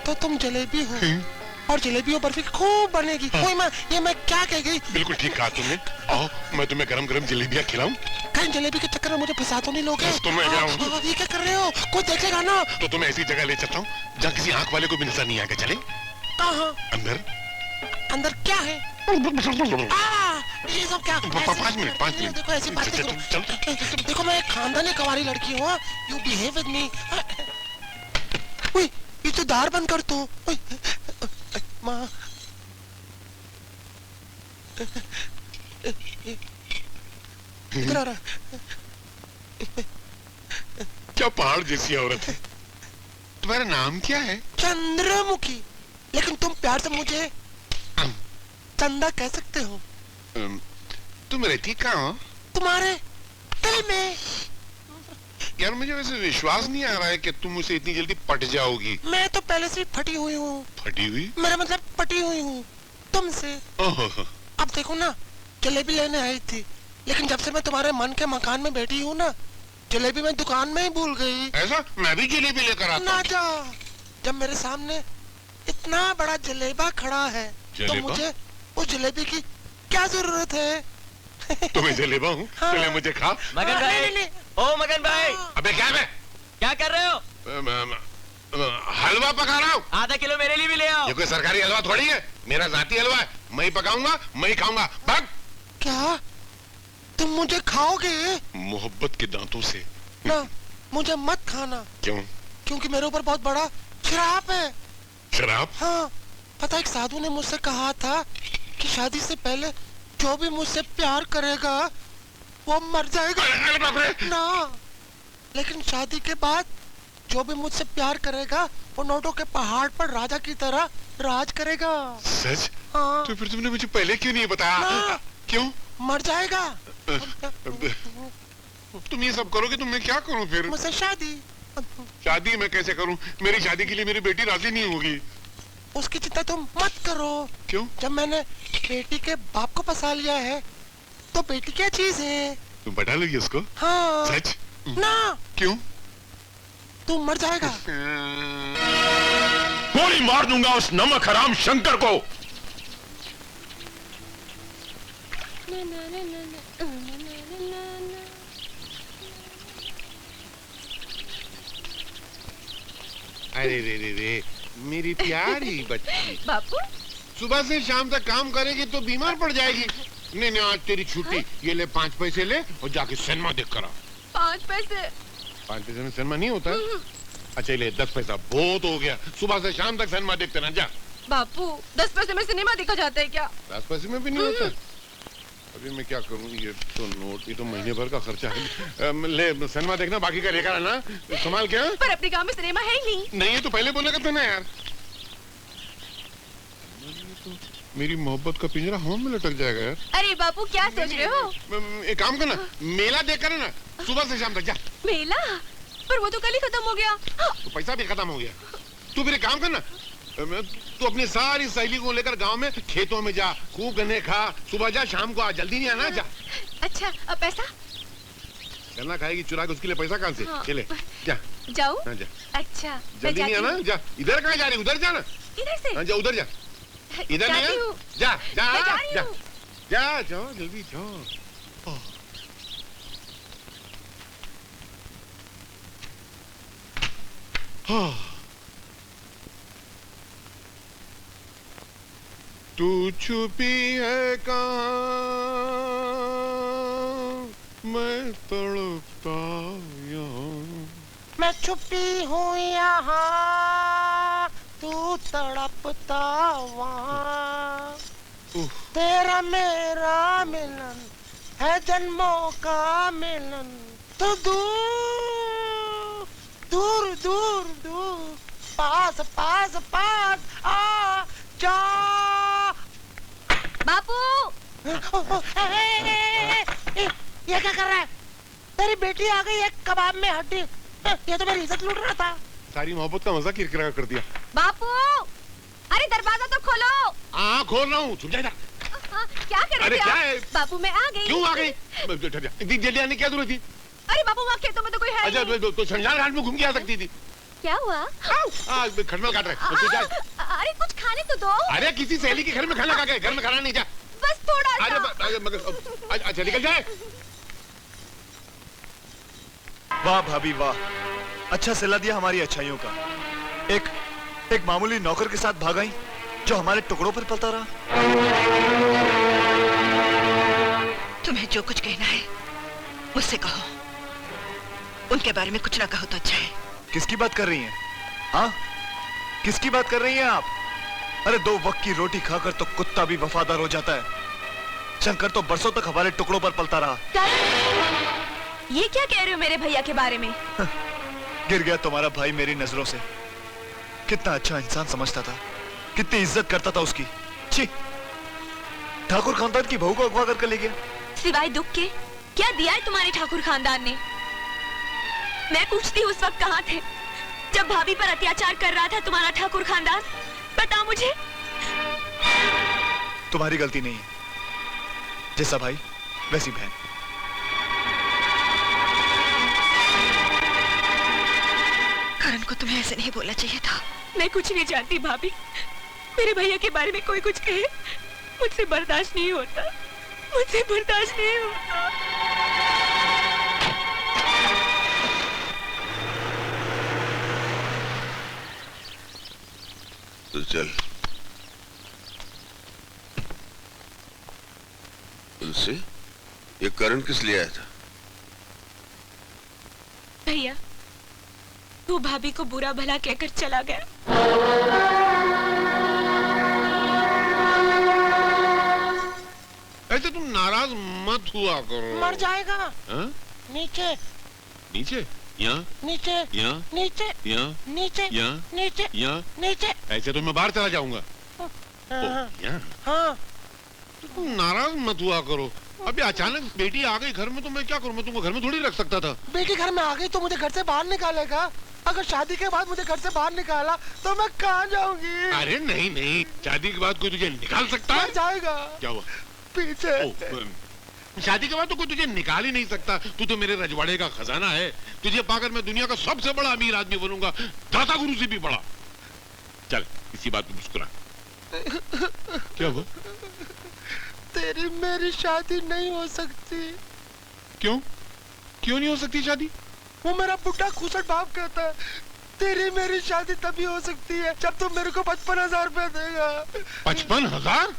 तो तुम जलेबी हो और जलेबी और बर्फी खूब बनेगी। कोई मैं क्या कह गई? बिल्कुल ठीक कहा तुमने। आओ मैं तुम्हें गरम गरम जलेबियाँ खिलाऊं। कहीं जलेबी के चक्कर में मुझे फंसा तो नहीं लोगे? तो मैं क्या हूँ? ये क्या कर रहे हो? कोई देखेगा ना। तो तुम्हें ऐसी जगह ले चलता हूँ जहाँ किसी आंख वाले को भी नजर नहीं आएगा। चले? कहाँ? अंदर। अंदर क्या है? ये सब क्या? 5 मिनट। देखो ऐसी बातें करो। देखो मैं एक खानदानी कवारी लड़की हूँ। You behave with me. ये तो दार बंद कर तू। माँ इधर आ रहा। क्या पहाड़ जैसी औरत है। तुम्हारा नाम क्या है? चंद्रमुखी। लेकिन तुम प्यार से मुझे चंदा कह सकते हो। तुम रहती कहाँ हो? तुम्हारे दिल में। यार मुझे वैसे विश्वास नहीं आ रहा है कि तुम मुझसे इतनी जल्दी पट जाओगी। मैं तो पहले से फटी हुई हूँ। फटी हुई? मेरा मतलब पटी हुई हूँ तुमसे। अब देखो ना, जलेबी लेने आई थी, लेकिन जब से मैं तुम्हारे मन के मकान में बैठी हूँ ना, जलेबी मैं दुकान में ही भूल गई। ऐसा? मैं भी जलेबी लेकर आता ना जा। जब मेरे सामने इतना बड़ा जलेबा खड़ा है तो मुझे उस जलेबी की क्या जरूरत है? तुम्हें जलेबा हूँ? हाँ। पहले मुझे खा। मगन भाई। नहीं। ओ मगन भाई। अबे क्या है? क्या कर रहे हो? हलवा पका रहा हूँ। आधा किलो मेरे लिए भी ले आओ। ये कोई सरकारी हलवा थोड़ी है, मेरा जाती हलवा है। मैं ही पकाऊंगा, मैं ही खाऊंगा। भाग। क्या तुम मुझे खाओगे? मोहब्बत के दांतों से। ना, मुझे मत खाना। क्यों? क्योंकि मेरे ऊपर बहुत बड़ा श्राप है। शराब? हाँ, पता एक साधु ने मुझसे कहा था कि शादी से पहले जो भी मुझसे प्यार करेगा वो मर जाएगा। अरे बाप रे। ना, लेकिन शादी के बाद जो भी मुझसे प्यार करेगा वो नोटों के पहाड़ पर राजा की तरह राज करेगा। सच? हाँ। तो फिर तुमने मुझे पहले क्यों नहीं बताया? ना। क्यों? मर जाएगा। तुम ये सब करोगे तो मैं क्या करूं फिर? मुझसे शादी। शादी मैं कैसे करूं? मेरी शादी के लिए मेरी बेटी राजी नहीं होगी। उसकी चिंता तुम मत करो। क्यों? जब मैंने बेटी के बाप को फंसा लिया है तो बेटी क्या चीज है? तुम पटा लोगी उसको? हाँ। सच? ना। क्यों? तू मर जाएगा। गोली मार दूंगा उस नमक हराम शंकर को। अरे रे रे रे, मेरी प्यारी बच्ची। बापू सुबह से शाम तक काम करेगी तो बीमार पड़ जाएगी। नहीं नहीं, आज तेरी छुट्टी। ये ले 5 पैसे ले और जाके सिनेमा देख कर आ। 5 पैसे? 5 पैसे में सिनेमा नहीं होता? अच्छा ले 10 पैसा बहुत हो गया। सुबह से शाम तक सिनेमा देखते ना। जा। बापू 10 पैसे में सिनेमा देखा जाता है क्या? 10 पैसे में भी नहीं होता। अभी मैं क्या करूं? ये तो नोट, ये तो महीने भर का खर्चा है। ले सिनेमा देखना, बाकी का लेकर आना। संभाल क्या? पर अपने गांव में सिनेमा है ही नहीं। नहीं है तो पहले बोला करते ना यार। मेरी मोहब्बत का पिंजरा हवा में लटक जाएगा यार। अरे बापू क्या सोच रहे हो? एक काम करना, मेला देख कर ना सुबह से शाम तक। जा। मेला? पर वो तो कल ही खत्म हो गया। तो पैसा भी खत्म हो गया। तू फिर एक काम करना, तू अपनी सारी सहेली को लेकर गांव में खेतों में जा, खूब गन्ने खा। सुबह जा, शाम को आ, जल्दी नहीं आना। जा। अच्छा, अब पैसा? गन्ना खाएगी चुरा के, उसके लिए पैसा कहाँ से? हाँ। चले जा। जाऊँ? हाँ, जा। अच्छा जल्दी नहीं आना। जा। इधर कहाँ जा रही? उधर जाना। इधर से? हाँ, जा उधर जा। इधर नहीं है? जा जा जा जा, जाओ जल्दी जाओ। तू छुपी है कहाँ, मैं तड़पता यहाँ। मैं छुपी हूँ यहाँ, तू तड़पता वहाँ। तेरा मेरा मिलन है जन्मों का मिलन, तो दूर दूर दूर दूर, पास पास पास आ जा। बापू ये क्या कर रहा है? तेरी बेटी आ गई, एक कबाब में हड्डी। ये तो मेरी इज्जत लूट रहा था। सारी मोहब्बत का मजाक किरकिरा कर दिया। बापू, अरे दरवाजा तो खोलो। हाँ खोल रहा हूँ, छुप जा। क्या कर रहे अरे थे क्या आप? है? बापू मैं आ गई। क्यों आ गई? इतनी जल्दी आने की क्या जरूरत थी? अरे बापू वहाँ खेतों में तो कोई है अच्छा ही नहीं। तो शमशान घाट में घूम के आ सकती थी। क्या हुआ? खटमल काट रहे तू जा। अरे कुछ खाने तो दो। अरे किसी सहेली के घर में खाना खा गए, घर में खाना नहीं जा। बस थोड़ा अरे सा। मगर अच्छा निकल जाए। वाह भाभी वाह, अच्छा सिला दिया हमारी अच्छाइयों का। एक मामूली नौकर के साथ भागाई जो हमारे टुकड़ों पर पलता रहा। तुम्हें जो कुछ कहना है मुझसे कहो, उनके बारे में कुछ ना कहो तो अच्छा है। किसकी बात कर रही हैं? हाँ, किसकी बात कर रही हैं आप? अरे 2 वक्त की रोटी खाकर तो कुत्ता भी वफादार हो जाता है। शंकर तो बरसों तक हमारे टुकड़ों पर पलता रहा। ये क्या कह रहे हो मेरे भैया के बारे में? गिर गया तुम्हारा भाई मेरी नजरों से। कितना अच्छा इंसान समझता था, कितनी इज्जत करता था उसकी। छी, ठाकुर खानदान की बहू को अगवा करके ले गया। सिवाय दुख के क्या दिया है तुम्हारे ठाकुर खानदान ने? मैं पूछती उस वक्त कहाँ थे जब भाभी पर अत्याचार कर रहा था तुम्हारा ठाकुर खानदान? बता मुझे। तुम्हारी गलती नहीं है, जैसा भाई वैसी बहन। करण को तुम्हें ऐसे नहीं बोलना चाहिए था। मैं कुछ नहीं जानती भाभी, मेरे भैया के बारे में कोई कुछ कहे मुझसे बर्दाश्त नहीं होता, मुझसे बर्दाश्त नहीं होता। तो चल उनसे ये करण किस लिए आया था? भैया तू भाभी को बुरा भला कहकर चला गया। ऐसे तुम नाराज मत हुआ करो। मर जाएगा। हाँ? नीचे नीचे यहाँ नीचे यहाँ नीचे यहाँ नीचे यहाँ नीचे यहाँ नीचे। ऐसे तो मैं बाहर चला जाऊंगा। हाँ, यहाँ हाँ। तो तुम नाराज मत हुआ करो। अभी अचानक बेटी आ गई घर में तो मैं क्या करूं? मैं तुमको घर में थोड़ी रख सकता था। बेटी घर में आ गई तो मुझे घर से बाहर निकालेगा? अगर शादी के बाद मुझे घर से बाहर निकाला तो मैं कहाँ जाऊंगी? अरे नहीं नहीं, शादी के बाद कोई तुझे निकाल सकता है? मर जाएगा। क्या हुआ? पीछे। शादी के बाद तो कोई तुझे निकाल ही नहीं सकता। तू तो मेरे रजवाड़े का खजाना है। तुझे पाकर मैं दुनिया का सबसे बड़ा अमीर आदमी बनूंगा, दाता गुरु से भी बड़ा। चल इसी बात पे मुस्कुरा। क्या हुआ? तेरी मेरी शादी नहीं हो सकती। क्यों? क्यों नहीं हो सकती शादी? वो मेरा बुढ़ा खूसट बाप कहता है तेरी मेरी शादी तभी हो सकती है जब तुम मेरे को 55,000 रुपए देगा। 55,000?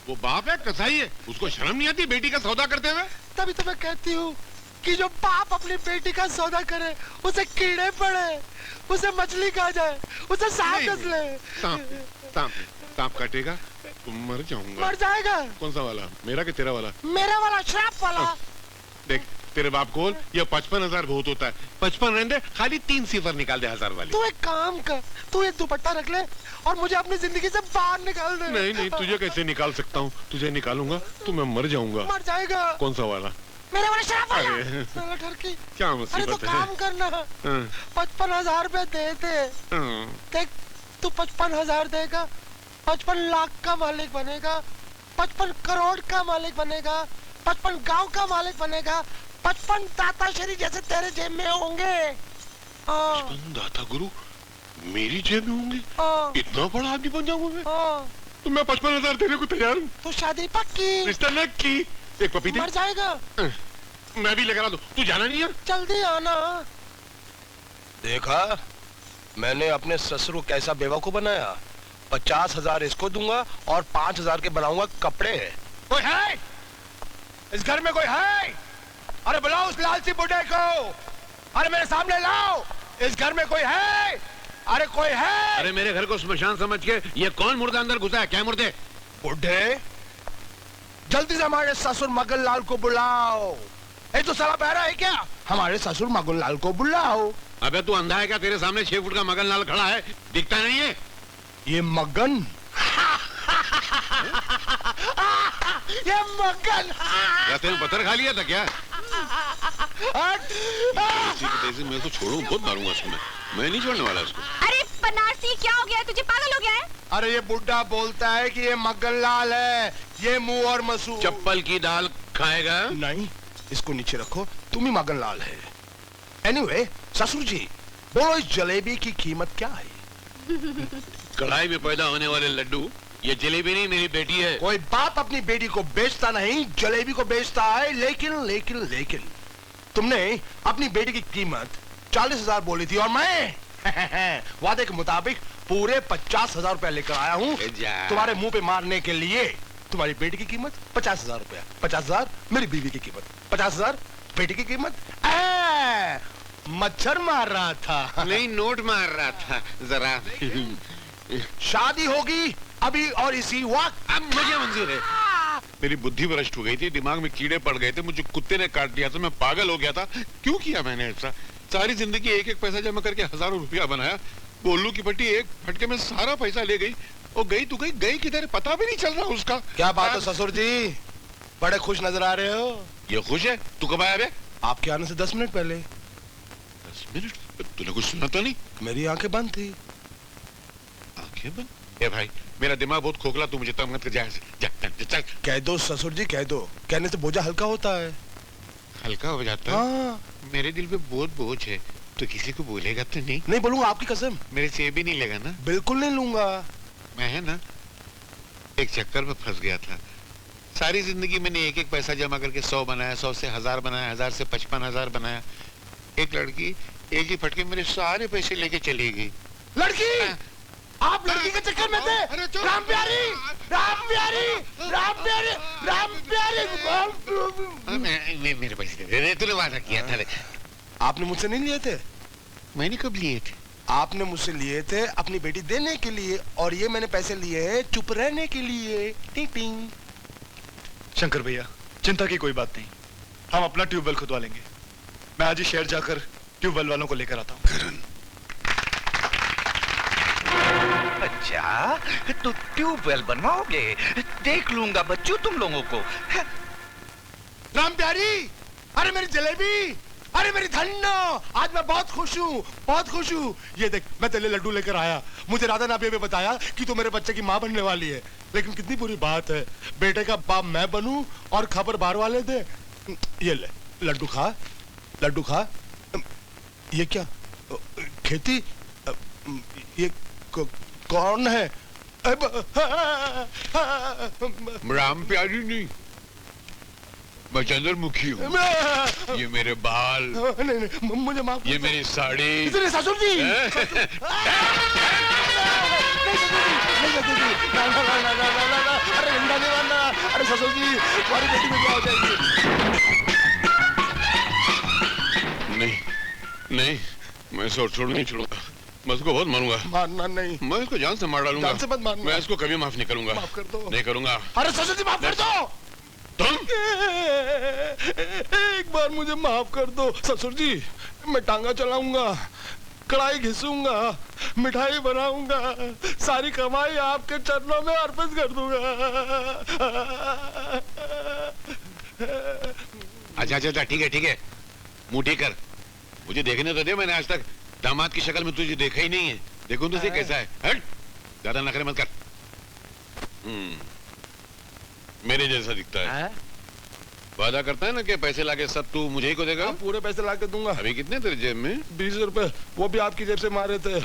वो बाप है कसाई है, उसको शर्म नहीं आती बेटी का सौदा करते हुए? तभी तो मैं कहती हूँ कि जो बाप अपनी बेटी का सौदा करे उसे कीड़े पड़े, उसे मछली खा जाए, उसे सांप डस ले। सांप काटेगा तो मर जाऊंगा। मर जाएगा। कौन सा वाला, मेरा कि तेरा वाला? मेरा वाला, श्राप वाला। देख तेरे बाप को ये 55,000 बहुत होता है। 55 रहने, खाली 3 सिफर निकाल दे 1000 वाली। तू एक काम कर, तू एक दुपट्टा रख ले और मुझे अपनी जिंदगी से बाहर निकाल दे। नहीं नहीं, तुझे कैसे निकाल सकता हूँ? तुझे निकालूंगा तो मैं मर जाऊंगा। मर जाएगा। कौन सा वाला? मेरा वाला श्राप वाला। अरे। साला ठरकी। क्या अरे तो मुसीबत है? काम करना, 55,000 रुपए दे दे। देख तू 55,000 देगा, 55 लाख का मालिक बनेगा, 55 करोड़ का मालिक बनेगा, 55 गांव का मालिक बनेगा, 55 दाताश्री जैसे तेरे जेब में होंगे। 55 दाता गुरु मेरी जेब में होंगे? इतना बड़ा आदमी बन जाऊंगा मैं? तो मैं 55,000 देने को तैयार हूँ। तो शादी पक्की। रिश्ता न की। एक पपीते। मर जाएगा। मैं भी लेकर आ दूं। तू जाना नहीं है? जल्दी आना। देखा मैंने अपने ससुर को कैसा बेवकूफ बनाया। 50,000 इसको दूंगा और 5,000 के बनाऊंगा कपड़े। कोई है इस घर में? कोई है? अरे बुलाओ उस लालची बुढ़े को। अरे मेरे सामने लाओ। इस घर में कोई है? अरे कोई है? अरे मेरे घर को स्मशान समझ के ये कौन मुर्दा अंदर घुसा है? क्या मुर्दे? बुढ़े जल्दी से हमारे ससुर मगन लाल को बुलाओ। ये तो साला बहरा है क्या? हमारे ससुर मगन लाल को बुलाओ। अबे तू अंधा है क्या? तेरे सामने 6 फुट का मगन लाल खड़ा है, दिखता नहीं है? ये मगन ये मगन। रास्ते में पत्थर खा लिया था क्या? मैं तो छोड़ू, बहुत मारूंगा इसको। मैं नहीं छोड़ने वाला इसको। अरे बनारसी क्या हो गया है? तुझे पागल हो गया है? अरे ये बुढ़ा बोलता है कि ये मगन लाल है, ये मुंह और मसूर। चप्पल की दाल खाएगा? नहीं, इसको नीचे रखो, तुम ही मगन लाल है। एनीवे, ससुर जी बोलो इस जलेबी की कीमत क्या है? कढ़ाई में पैदा होने वाले लड्डू, ये जलेबी नहीं मेरी बेटी है। कोई बाप अपनी बेटी को बेचता नहीं, जलेबी को बेचता है। लेकिन लेकिन लेकिन तुमने अपनी बेटी की कीमत 40,000 बोली थी और मैं वादे के मुताबिक पूरे 50,000 रुपया लेकर आया हूँ तुम्हारे मुंह पे मारने के लिए। तुम्हारी बेटी की कीमत 50,000 रुपया, 50,000 मेरी बीवी की कीमत, 50,000 बेटी की कीमत। मच्छर मार रहा था नहीं, नोट मार रहा था जरा। शादी होगी अभी और इसी वक्त। अब मुझे मंजूर है। मेरी बुद्धि भ्रष्ट हो गई थी, दिमाग में कीड़े पड़ गए थे, मुझे कुत्ते ने काट दिया था, मैं पागल हो गया था। क्यों किया मैंने ऐसा? सारी जिंदगी एक एक पैसा जमा करके हजारों रुपया बनाया। बोलू की पट्टी एक फटके में सारा पैसा ले गई। और गई तो गई किधर पता भी नहीं चल रहा उसका। क्या बात है ससुर जी, बड़े खुश नजर आ रहे हो। ये खुश है? तू कब आया बे? आपके आने से 10 मिनट पहले। 10 मिनट? तूने कुछ सुना तो नहीं? मेरी आंखें बंद थी। आंखें बंद? ए भाई, मेरा दिमाग बहुत खोखला, तू मुझे तंग मत कर। जा चल। कह दो ससुर जी, कह दो। कहने से बोझा हल्का होता है। हल्का हो जाता है? हाँ। मेरे दिल पे बहुत बोझ है। तो किसी को बोलेगा तो नहीं? नहीं बोलूंगा, आपकी कसम। मेरे से भी नहीं लेगा ना? बिल्कुल नहीं लूंगा। मैं है ना, एक चक्कर में फंस गया था। सारी जिंदगी मैंने एक एक पैसा जमा करके 100 बनाया, 100 से 1000 बनाया, 1000 से 55,000 बनाया। एक लड़की एक ही फटके मेरे सारे पैसे लेके चली गई। लड़की? आप लड़की के चक्कर में थे? राम प्यारी, राम प्यारी, राम प्यारी, राम प्यारी। मेरे पैसे दे दे, तूने वादा किया था। आपने मुझसे नहीं लिए थे? मैंने कब लिए थे? आपने मुझसे लिए थे अपनी बेटी देने के लिए, और ये मैंने पैसे लिए हैं चुप रहने के लिए। टिंग टिंग। शंकर भैया, चिंता की कोई बात नहीं, हम अपना ट्यूबवेल खुदवा लेंगे। मैं आज ही शहर जाकर ट्यूबवेल वालों को लेकर आता हूँ। अच्छा, तो ट्यूबवेल बनवाओगे? देख लूंगा बच्चों तुम लोगों को। राम प्यारी, अरे मेरी जलेबी, अरे मेरी धन्नो, आज मैं बहुत खुश हूँ, बहुत खुश हूँ। ये देख, मैं तेरे लड्डू लेकर आया। मुझे राधा नाबी ने बताया कि तू मेरे बच्चे की माँ बनने वाली है। लेकिन कितनी बुरी बात है, बेटे का बाप मैं बनूं और खबर बाहर वाले दे। ये ले लड्डू खा, लड्डू खा। ये क्या खेती? ये कौन है? राम प्यारी नहीं, मैं चंद्रमुखी हूँ। ये मेरे बाल। नहीं, मुझे माफ। ये मेरी साड़ी। ससुर जी। अरे ससुर जी, तुम्हारी बेटी में क्या हो जाएगी? नहीं, मैं इसको नहीं छोड़ूंगा। मैं उसको बहुत मारूंगा। मारना नहीं, मैं इसको जान से मार डालूंगा। जान से मत मारना। मैं इसको कभी माफ नहीं करूंगा। माफ कर दो। नहीं करूंगा। अरे ससुर जी माफ कर दो। तुम? एक बार मुझे माफ कर दो ससुर जी। मैं टांगा चलाऊंगा, कढ़ाई घिसूंगा, मिठाई बनाऊंगा, सारी कमाई आपके चरणों में अर्पित कर दूंगा। अच्छा, ठीक है, मुंह ठीक कर। मुझे देखने तो दे, मैंने आज तक दामाद की शक्ल में तुझे देखा ही नहीं है। देखो तो सही कैसा है। हट, ज्यादा नखरे मत कर। मेरे जैसा दिखता है। वादा करता है ना कि पैसे लाके सब तू मुझे ही को देगा। पूरे पैसे लाके दूंगा। अभी कितने तेरे जेब में? 20 रुपए, वो भी आपकी जेब से मारे थे।